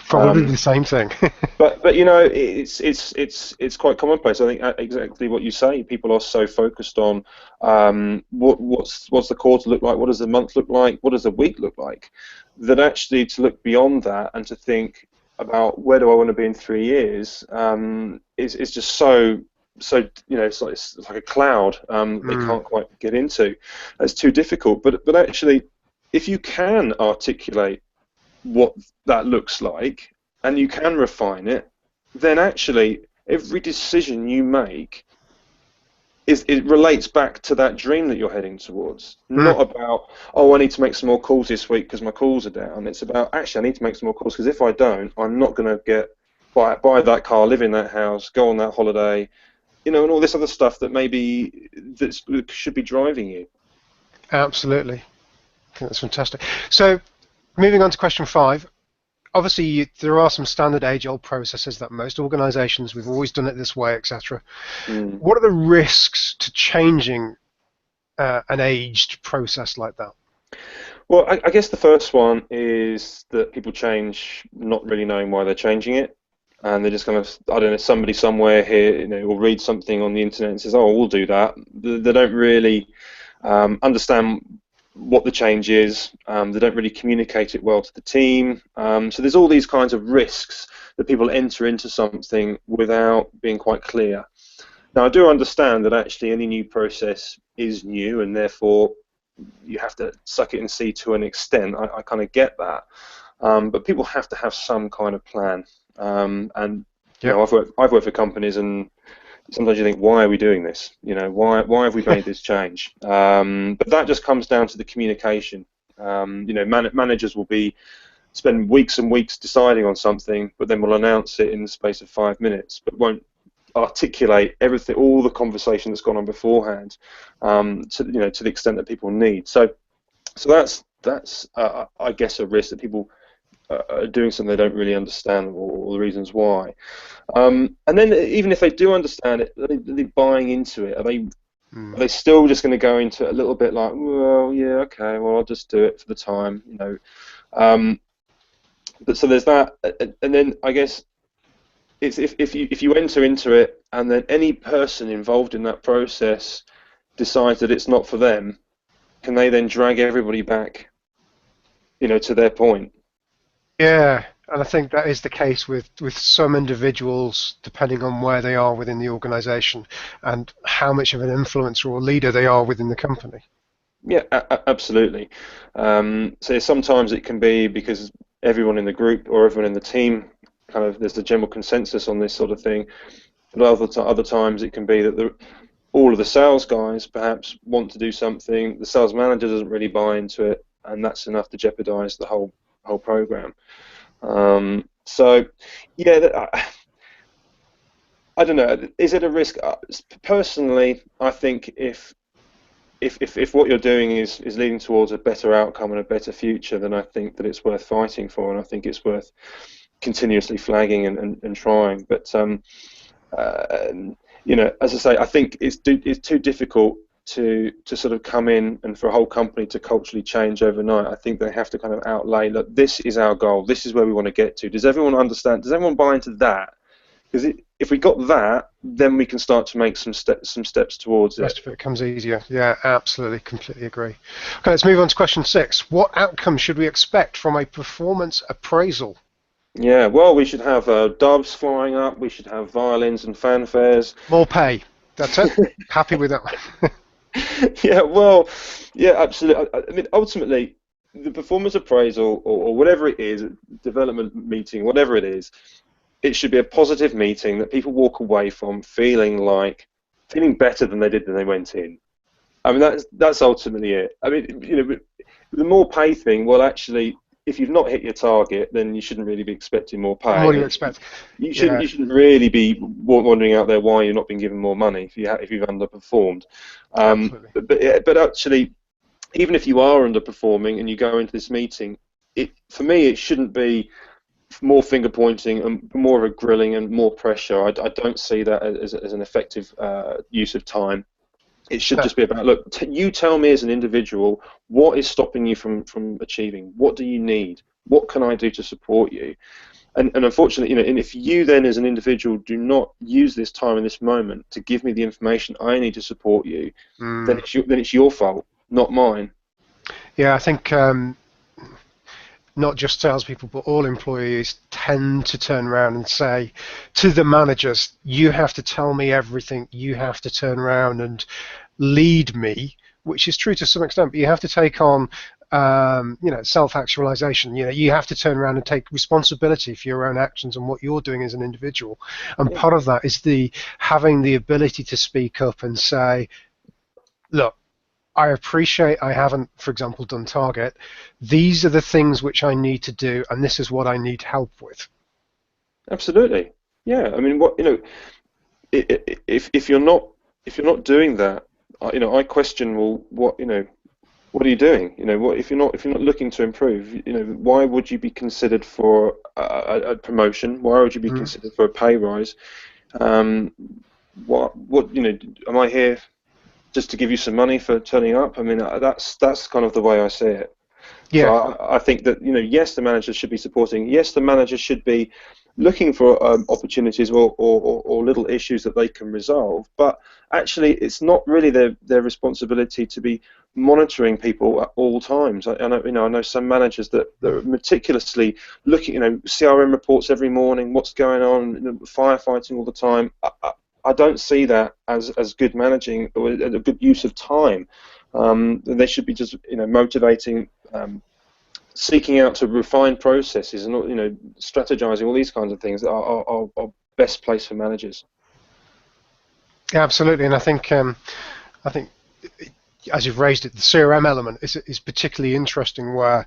Probably the same thing. But it's quite commonplace. I think exactly what you say. People are so focused on what's the quarter look like, what does the month look like, what does the week look like, that actually to look beyond that and to think about where do I want to be in 3 years is just so it's like a cloud they can't quite get into. It's too difficult. But actually, if you can articulate what that looks like and you can refine it, then actually every decision you make it relates back to that dream that you're heading towards. Not about, I need to make some more calls this week because my calls are down. It's about, actually, I need to make some more calls because if I don't, I'm not going to buy that car, live in that house, go on that holiday, and all this other stuff that that should be driving you. Absolutely. I think that's fantastic. So, moving on to question 5. Obviously, there are some standard age-old processes that most organizations, we've always done it this way, etc. What are the risks to changing an aged process like that? Well, I guess the first one is that people change not really knowing why they're changing it. And they're just kind of, I don't know, somebody somewhere here, will read something on the internet and says, oh, we'll do that. They don't really understand what the change is. They don't really communicate it well to the team. So there's all these kinds of risks that people enter into something without being quite clear. Now, I do understand that actually any new process is new, and therefore you have to suck it and see to an extent. I kind of get that. But people have to have some kind of plan. And I've worked for companies, and sometimes you think, why are we doing this? Why have we made this change? But that just comes down to the communication. Managers will spend weeks and weeks deciding on something, but then will announce it in the space of 5 minutes, but won't articulate everything, all the conversation that's gone on beforehand, to the extent that people need. So that's I guess a risk that people are doing something they don't really understand or the reasons why. And then even if they do understand it, are they buying into it? Are they still just going to go into it a little bit like, well, yeah, okay, well, I'll just do it for the time, But so there's that, and then I guess it's if you enter into it and then any person involved in that process decides that it's not for them, can they then drag everybody back, to their point? Yeah, and I think that is the case with some individuals, depending on where they are within the organization and how much of an influencer or leader they are within the company. Yeah, absolutely. So sometimes it can be because everyone in the group or everyone in the team there's a general consensus on this sort of thing. But other times it can be that all of the sales guys perhaps want to do something, the sales manager doesn't really buy into it, and that's enough to jeopardize the whole program. So, yeah, I don't know. Is it a risk? Personally, I think if what you're doing is leading towards a better outcome and a better future, then I think that it's worth fighting for, and I think it's worth continuously flagging and trying. But as I say, I think it's too difficult to sort of come in and for a whole company to culturally change overnight. I think they have to kind of outlay, look, this is our goal, this is where we want to get to. Does everyone understand? Does everyone buy into that? Because if we got that, then we can start to make some steps towards The it. rest of it comes easier. Yeah, absolutely, completely agree. Okay, let's move on to question 6. What outcome should we expect from a performance appraisal? Yeah, well, we should have doves flying up. We should have violins and fanfares. More pay. That's it. Happy with that one. Yeah, well, yeah, absolutely. I mean, ultimately, the performance appraisal or whatever it is, development meeting, whatever it is, it should be a positive meeting that people walk away from feeling better than they did when they went in. I mean, that's ultimately it. I mean, the more pay thing, well, actually, if you've not hit your target, then you shouldn't really be expecting more What do pay. you expect? You shouldn't Yeah, you shouldn't really be wondering out there why you're not being given more money if you've underperformed. absolutely. But actually, even if you are underperforming and you go into this meeting, for me it shouldn't be more finger pointing and more of a grilling and more pressure. I don't see that as an effective use of time. It should No. just be about, look, you tell me as an individual what is stopping you from achieving. What do you need? What can I do to support you? And unfortunately, and if you then as an individual do not use this time in this moment to give me the information I need to support you, then Mm. it's your fault, not mine. Yeah, I think not just salespeople, but all employees tend to turn around and say to the managers, you have to tell me everything, you have to turn around and lead me, which is true to some extent, but you have to take on self-actualization. You have to turn around and take responsibility for your own actions and what you're doing as an individual. And Yeah, part of that is having the ability to speak up and say, look, I appreciate I haven't, for example, done target. These are the things which I need to do, and this is what I need help with. absolutely. Yeah, I mean, if you're not doing that, I question, well, what are you doing? What if you're not looking to improve? Why would you be considered for a promotion? Why would you be Mm. considered for a pay rise? Um, am I here just to give you some money for turning up? I mean, that's kind of the way I see it. So Yeah. I think that yes, the managers should be supporting. Yes, the managers should be looking for opportunities or little issues that they can resolve. But actually, it's not really their responsibility to be monitoring people at all times. I know some managers that are meticulously looking, CRM reports every morning, what's going on, firefighting all the time. I don't see that as good managing or a good use of time. They should be just motivating, seeking out to refine processes, and strategizing. All these kinds of things are best place for managers. Yeah, absolutely. And I think as you've raised it, the CRM element is particularly interesting, where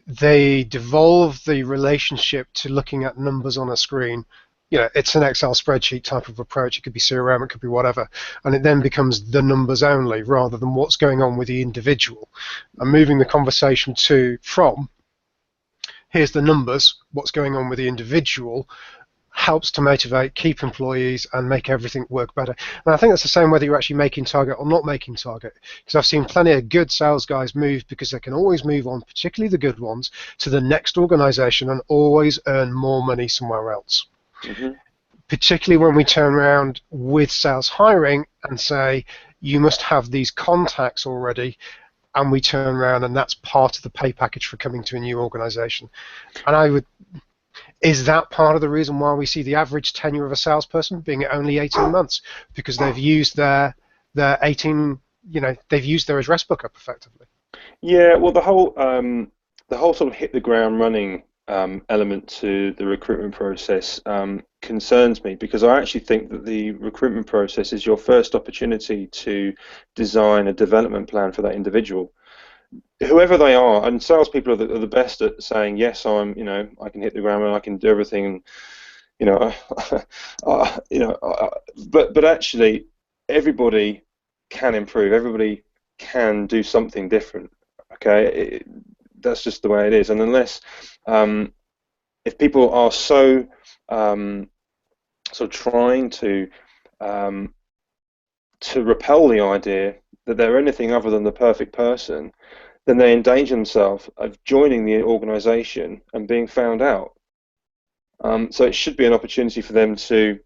they devolve the relationship to looking at numbers on a screen. It's an Excel spreadsheet type of approach. It could be CRM, it could be whatever, and it then becomes the numbers only rather than what's going on with the individual, and moving the conversation from here's the numbers, what's going on with the individual, helps to motivate, keep employees, and make everything work better. And I think that's the same whether you're actually making target or not making target, because I've seen plenty of good sales guys move because they can always move on, particularly the good ones, to the next organization and always earn more money somewhere else. Hmm. Particularly when we turn around with sales hiring and say, you must have these contacts already, and we turn around and that's part of the pay package for coming to a new organization. And is that part of the reason why we see the average tenure of a salesperson being at only 18 months? Because they've used their 18, they've used their address book up effectively. Yeah, well, the whole sort of hit the ground running element to the recruitment process concerns me, because I actually think that the recruitment process is your first opportunity to design a development plan for that individual, whoever they are. And salespeople are the best at saying, yes, I can hit the ground and I can do everything, and you know, but actually, everybody can improve. Everybody can do something different. Okay, that's just the way it is. And unless, if people are so sort of trying to to repel the idea that they're anything other than the perfect person, then they endanger themselves of joining the organisation and being found out. So it should be an opportunity for them to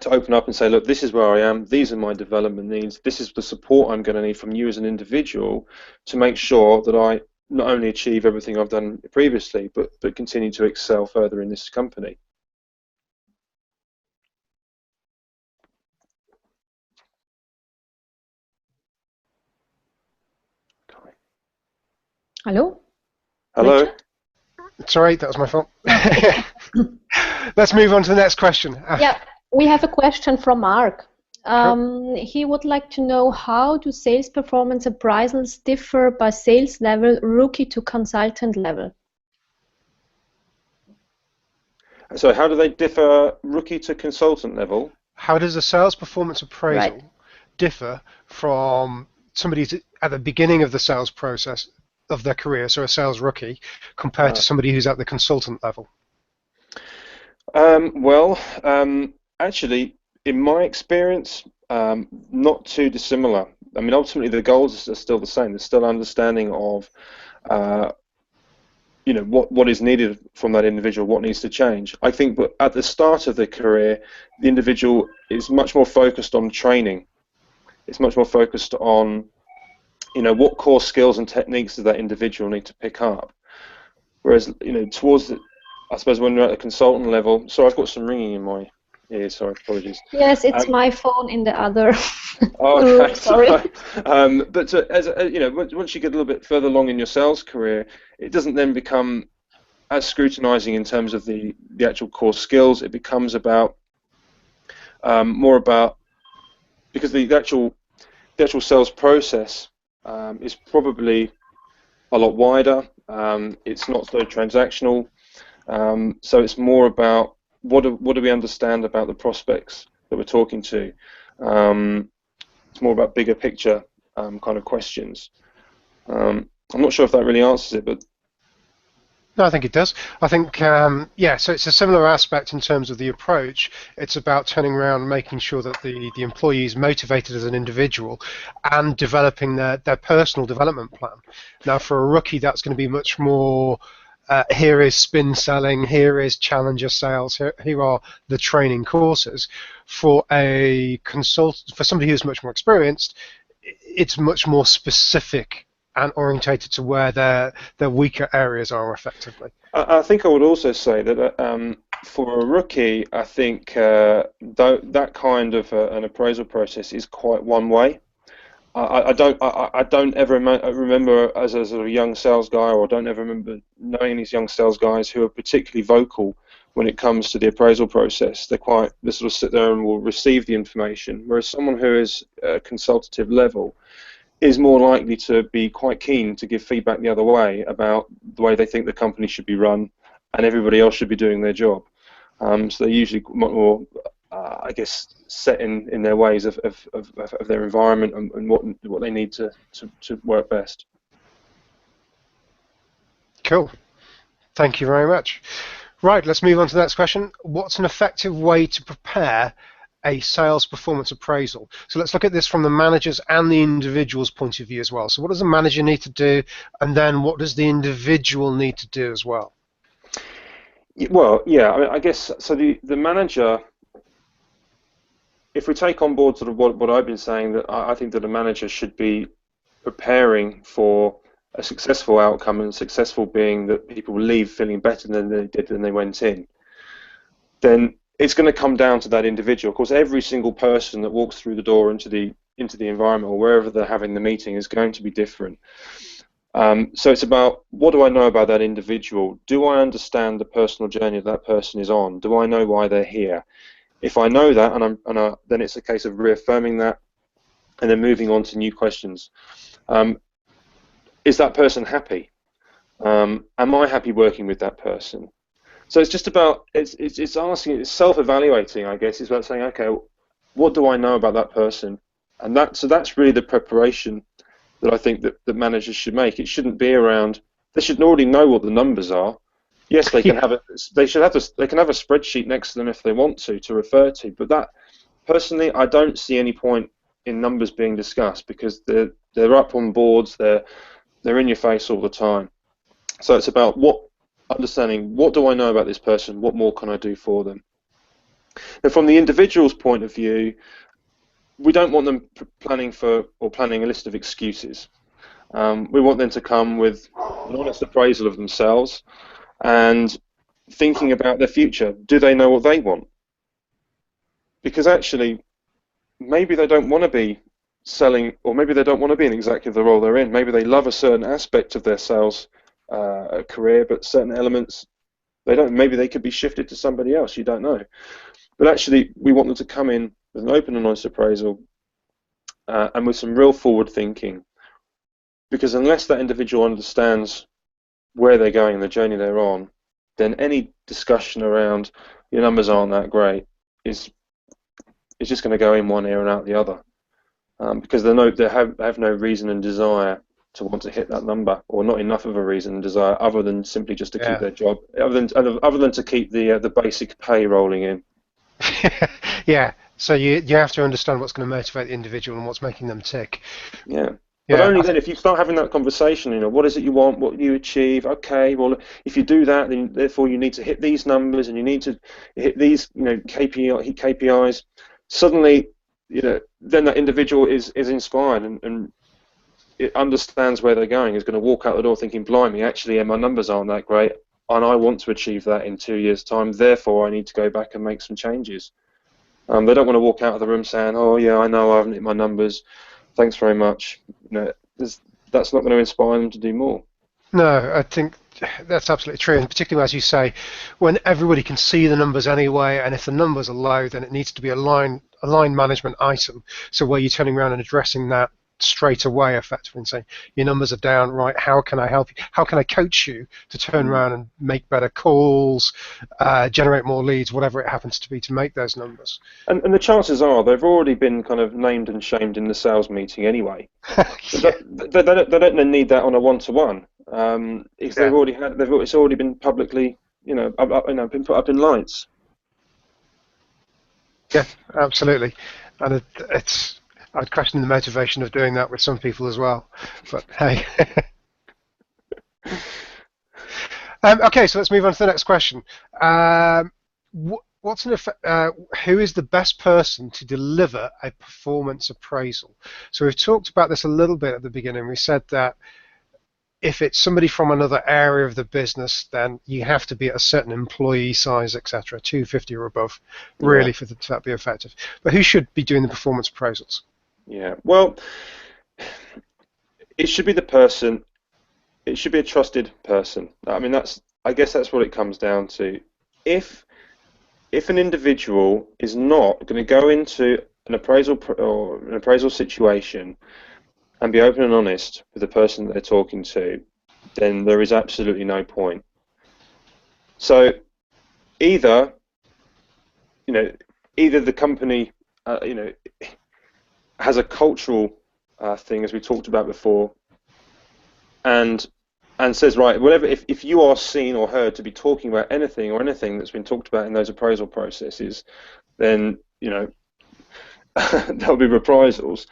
open up and say, look, this is where I am, these are my development needs, this is the support I'm going to need from you as an individual to make sure that I not only achieve everything I've done previously, but continue to excel further in this company. Hello? Hello? Richard? Sorry, that was my fault. Okay. Let's move on to the next question. Yeah, we have a question from Mark. Cool. He would like to know, how do sales performance appraisals differ by sales level, rookie to consultant level? So how do they differ rookie to consultant level? How does a sales performance appraisal differ from somebody who's at the beginning of the sales process of their career, so a sales rookie, compared to somebody who's at the consultant level? Actually, in my experience, not too dissimilar. I mean, ultimately, the goals are still the same. There's still understanding of, what is needed from that individual, what needs to change. I think, but at the start of the career, the individual is much more focused on training. It's much more focused on, what core skills and techniques does that individual need to pick up. Whereas, towards the, I suppose when we're at a consultant level, sorry, I've got some ringing in my ear, sorry, apologies. Yes, it's my phone in the other okay, room, sorry. But as once you get a little bit further along in your sales career, it doesn't then become as scrutinizing in terms of the actual core skills. It becomes about more about, because the actual sales process is probably a lot wider. It's not so transactional. So it's more about what do we understand about the prospects that we're talking to. It's more about bigger picture kind of questions. I'm not sure if that really answers it, but No, I think it does. I think, yeah, so it's a similar aspect in terms of the approach. It's about turning around and making sure that the employee is motivated as an individual and developing their personal development plan. Now, for a rookie, that's going to be much more, here is spin selling, here is challenger sales, here are the training courses. For a consultant, for somebody who's much more experienced, it's much more specific and orientated to where their weaker areas are effectively. I think I would also say that for a rookie, I think that kind of an appraisal process is quite one way. I don't ever remember as a sort of young sales guy, or I don't ever remember knowing these young sales guys who are particularly vocal when it comes to the appraisal process. They sort of sit there and will receive the information, whereas someone who is consultative level is more likely to be quite keen to give feedback the other way about the way they think the company should be run and everybody else should be doing their job. So they're usually more, I guess, set in their ways of their environment and what they need to work best. Cool. Thank you very much. Right, let's move on to the next question. What's an effective way to prepare a sales performance appraisal? So let's look at this from the manager's and the individual's point of view as well. So what does the manager need to do, and then what does the individual need to do as well? Well, yeah, I mean, I guess so. The manager, if we take on board sort of what I've been saying, that I think that a manager should be preparing for a successful outcome, and successful being that people leave feeling better than they did when they went in, then it's going to come down to that individual. Of course, every single person that walks through the door into the environment or wherever they're having the meeting is going to be different. So it's about, what do I know about that individual? Do I understand the personal journey that person is on? Do I know why they're here? If I know that, then it's a case of reaffirming that and then moving on to new questions. Is that person happy? Am I happy working with that person? So it's just about, it's asking, it's self-evaluating, I guess. It's about saying, okay, what do I know about that person? And so that's really the preparation that I think that managers should make. It shouldn't be around, they should already know what the numbers are. Yes, they can have a spreadsheet next to them if they want to refer to, but personally, I don't see any point in numbers being discussed because they're up on boards, they're in your face all the time. So it's about understanding what do I know about this person, what more can I do for them. And from the individual's point of view, we don't want them planning a list of excuses. We want them to come with an honest appraisal of themselves and thinking about their future. Do they know what they want? Because actually, maybe they don't want to be selling, or maybe they don't want to be in exactly the role they're in. Maybe they love a certain aspect of their sales career, but certain elements they don't. Maybe they could be shifted to somebody else. You don't know. But actually, we want them to come in with an open and honest appraisal and with some real forward thinking. Because unless that individual understands where they're going and the journey they're on, then any discussion around your numbers aren't that great is just going to go in one ear and out the other, because they have no reason and desire to want to hit that number, or not enough of a reason and desire other than simply just to keep their job, other than to keep the basic pay rolling in. Yeah. So you have to understand what's going to motivate the individual and what's making them tick. Yeah. But only then, if you start having that conversation, what is it you want, what do you achieve? Okay, well, if you do that, then therefore you need to hit these numbers and you need to hit these, KPIs. Suddenly, then that individual is inspired and it understands where they're going. Is going to walk out the door thinking, "Blimey, actually, my numbers aren't that great, and I want to achieve that in 2 years' time. Therefore, I need to go back and make some changes." They don't want to walk out of the room saying, "Oh yeah, I know I haven't hit my numbers. Thanks very much." That's not going to inspire them to do more. No, I think that's absolutely true, and particularly as you say, when everybody can see the numbers anyway, and if the numbers are low, then it needs to be a line management item. So where you're turning around and addressing that straight away, effectively, and saying your numbers are down, right? How can I help you? How can I coach you to turn around and make better calls, generate more leads, whatever it happens to be, to make those numbers? And the chances are they've already been kind of named and shamed in the sales meeting anyway. Yeah. They don't need that on a one-to-one. It's already been publicly, been put up in lights. Yeah, absolutely, and I'd question the motivation of doing that with some people as well, but hey. Okay, so let's move on to the next question. Who is the best person to deliver a performance appraisal? So we've talked about this a little bit at the beginning. We said that if it's somebody from another area of the business, then you have to be at a certain employee size, etc., 250 or above, really, for that to be effective. But who should be doing the performance appraisals? Yeah, well, it should be the person. It should be a trusted person. I mean, I guess that's what it comes down to. If an individual is not going to go into an appraisal situation and be open and honest with the person that they're talking to, then there is absolutely no point. So either the company has a cultural thing, as we talked about before, and says, right, whatever, if you are seen or heard to be talking about anything that's been talked about in those appraisal processes, then there'll be reprisals.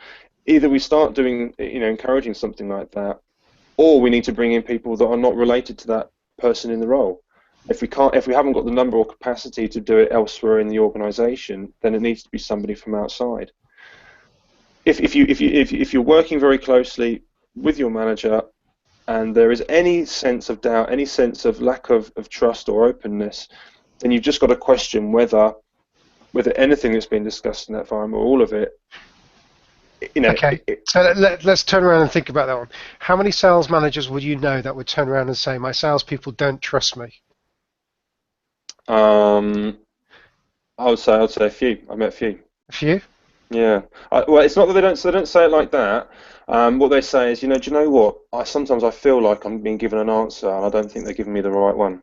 Either we start doing, encouraging something like that, or we need to bring in people that are not related to that person in the role. If we haven't got the number or capacity to do it elsewhere in the organisation, then it needs to be somebody from outside. If you're working very closely with your manager, and there is any sense of doubt, any sense of lack of trust or openness, then you've just got to question whether anything that's been discussed in that environment, or all of it. Okay, so let's turn around and think about that one. How many sales managers would you know that would turn around and say, my salespeople don't trust me? I would say a few. I met a few. A few? Yeah. Well, it's not that they don't say it like that. What they say is, do you know what? Sometimes I feel like I'm being given an answer, and I don't think they're giving me the right one.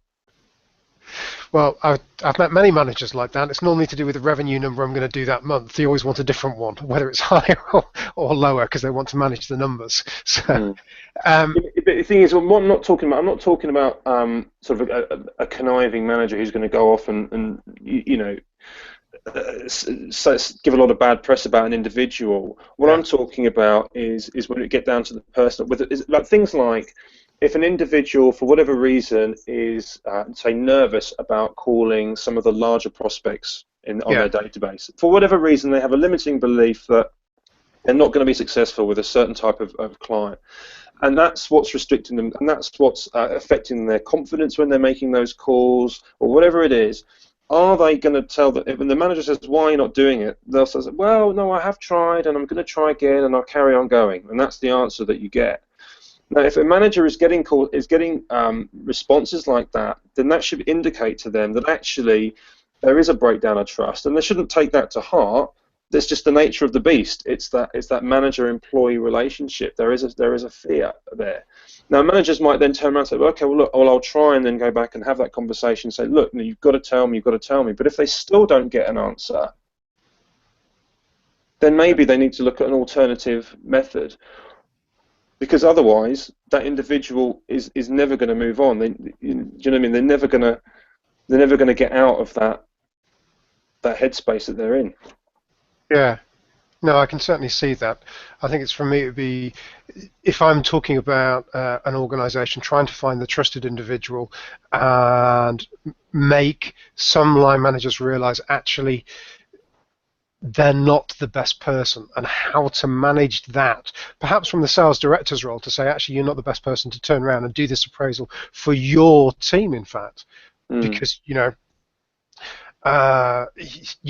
Well, I've met many managers like that. It's normally to do with the revenue number I'm going to do that month. They always want a different one, whether it's higher or lower, because they want to manage the numbers. So, but the thing is, what I'm not talking about sort of a conniving manager who's going to go off and give a lot of bad press about an individual. What Yeah. I'm talking about is when it get down to the personal, like things like if an individual for whatever reason is say nervous about calling some of the larger prospects on Yeah. their database, for whatever reason they have a limiting belief that they're not going to be successful with a certain type of client, and that's what's restricting them, and that's what's affecting their confidence when they're making those calls or whatever it is. Are they going to tell that when the manager says, why are you not doing it, they'll say, well, no, I have tried and I'm going to try again and I'll carry on going, and that's the answer that you get. Now, if a manager is getting responses like that, then that should indicate to them that actually there is a breakdown of trust, and they shouldn't take that to heart. That's just the nature of the beast. It's that manager-employee relationship. There is a fear there. Now, managers might then turn around and say, well, okay, well, look, I'll try, and then go back and have that conversation and say, look, you've got to tell me, you've got to tell me. But if they still don't get an answer, then maybe they need to look at an alternative method, because otherwise that individual is never going to move on. Do you know what I mean? They're never going to get out of that headspace that they're in. Yeah. No, I can certainly see that. I think it's, for me, it would be, if I'm talking about an organization trying to find the trusted individual and make some line managers realize actually they're not the best person, and how to manage that, perhaps from the sales director's role, to say actually you're not the best person to turn around and do this appraisal for your team, in fact, because you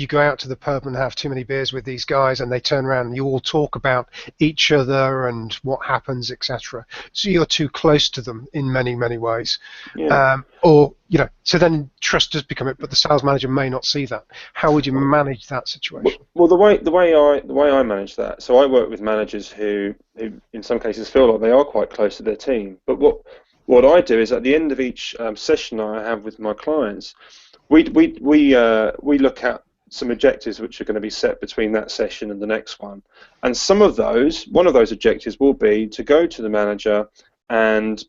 go out to the pub and have too many beers with these guys, and they turn around and you all talk about each other and what happens, etc. So you're too close to them in many, many ways. Yeah. Or, so then trust does become it, but the sales manager may not see that. How would you manage that situation? Well, the way I manage that, so I work with managers who in some cases feel like they are quite close to their team. But what I do is at the end of each session I have with my clients, we look at some objectives which are going to be set between that session and the next one, and one of those objectives will be to go to the manager and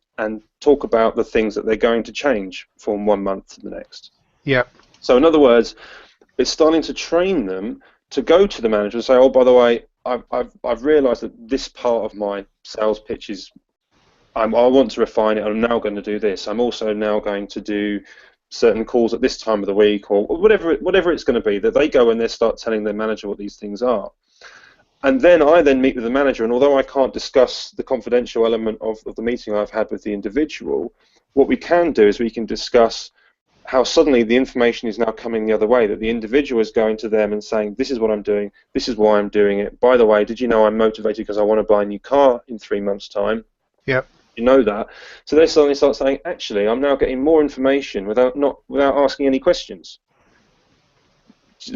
talk about the things that they're going to change from 1 month to the next. Yeah. So in other words, it's starting to train them to go to the manager and say, oh, by the way, I've realised that this part of my sales pitch is, I want to refine it. I'm now going to do this. I'm also now going to do certain calls at this time of the week, or whatever it's going to be, that they go and they start telling their manager what these things are. And then I meet with the manager, and although I can't discuss the confidential element of the meeting I've had with the individual, what we can do is we can discuss how suddenly the information is now coming the other way, that the individual is going to them and saying, this is what I'm doing, this is why I'm doing it. By the way, did you know I'm motivated because I want to buy a new car in 3 months' time? Yep. You know that. So they suddenly start saying, actually, I'm now getting more information without asking any questions.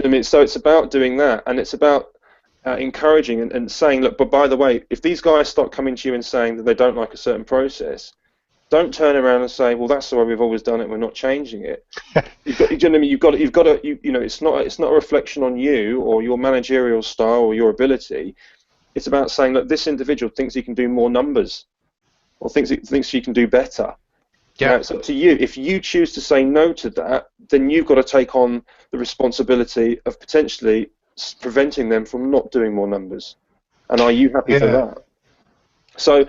I mean, so it's about doing that, and it's about encouraging and saying, look, but by the way, if these guys start coming to you and saying that they don't like a certain process, don't turn around and say, well, that's the way we've always done it, we're not changing it. It's not a reflection on you or your managerial style or your ability. It's about saying that this individual thinks he can do more numbers, or thinks he can do better. Yeah. Now, it's up to you. If you choose to say no to that, then you've got to take on the responsibility of potentially preventing them from not doing more numbers. And are you happy for that? So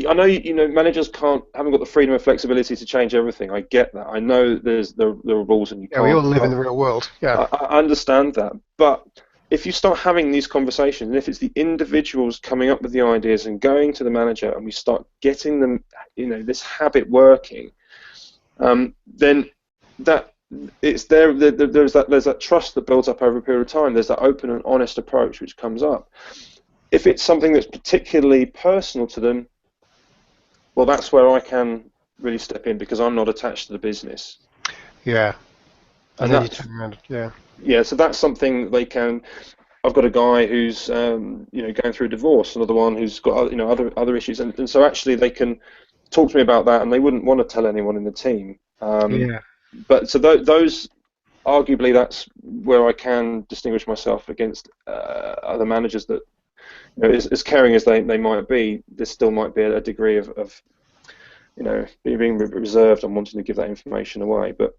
I know managers haven't got the freedom and flexibility to change everything. I get that. I know there are rules and you can't. We all live in the real world. Yeah. I understand that, but if you start having these conversations, and if it's the individuals coming up with the ideas and going to the manager, and we start getting them, this habit working, then that it's there's that trust that builds up over a period of time. There's that open and honest approach which comes up. If it's something that's particularly personal to them, well, that's where I can really step in, because I'm not attached to the business. Yeah. And then you turn around. Yeah. Yeah, so that's something they can. I've got a guy who's going through a divorce, another one who's got other issues, and so actually they can talk to me about that, and they wouldn't want to tell anyone in the team. But so those, arguably, that's where I can distinguish myself against other managers that, as caring as they might be, there still might be a degree of being reserved and wanting to give that information away. But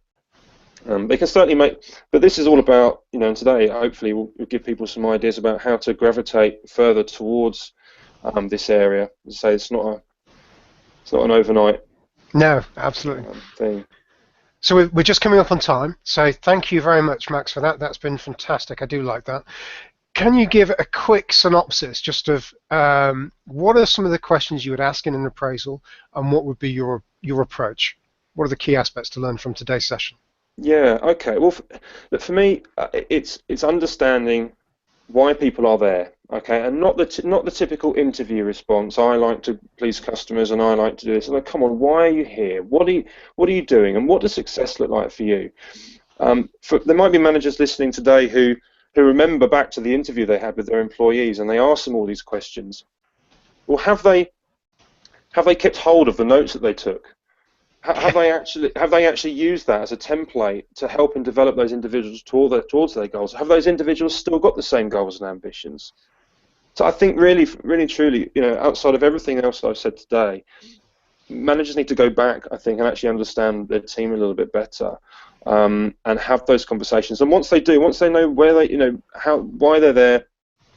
They can certainly make, but this is all about, and today hopefully we'll give people some ideas about how to gravitate further towards this area. So it's not an overnight absolutely thing. So we're just coming up on time. So thank you very much, Max, for that. That's been fantastic. I do like that. Can you give a quick synopsis just of what are some of the questions you would ask in an appraisal, and what would be your approach? What are the key aspects to learn from today's session? Yeah. Okay. Well, for me, it's understanding why people are there. Okay, and not the typical interview response. I like to please customers, and I like to do this. Like, come on, why are you here? What are you doing? And what does success look like for you? There might be managers listening today who remember back to the interview they had with their employees, and they asked them all these questions. Well, have they kept hold of the notes that they took? Have they actually used that as a template to help and develop those individuals towards their goals? Have those individuals still got the same goals and ambitions? So I think really truly, outside of everything else I've said today, managers need to go back, I think, and actually understand their team a little bit better, and have those conversations. And once they do, once they know where why they're there,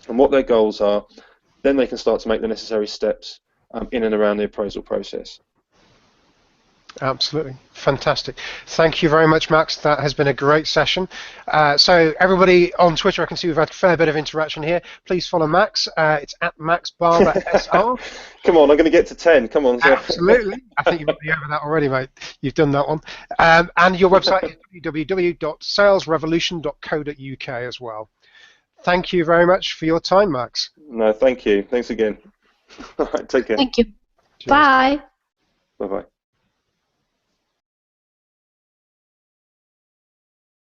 and what their goals are, then they can start to make the necessary steps in and around the appraisal process. Absolutely. Fantastic. Thank you very much, Max. That has been a great session. So everybody on Twitter, I can see we've had a fair bit of interaction here. Please follow Max. It's at Max Barbour SR. Come on, I'm going to get to 10. Come on. Sir. Absolutely. I think you might be over that already, mate. You've done that one. And your website is www.salesrevolution.co.uk as well. Thank you very much for your time, Max. No, thank you. Thanks again. All right, take care. Thank you. Cheers. Bye. Bye-bye.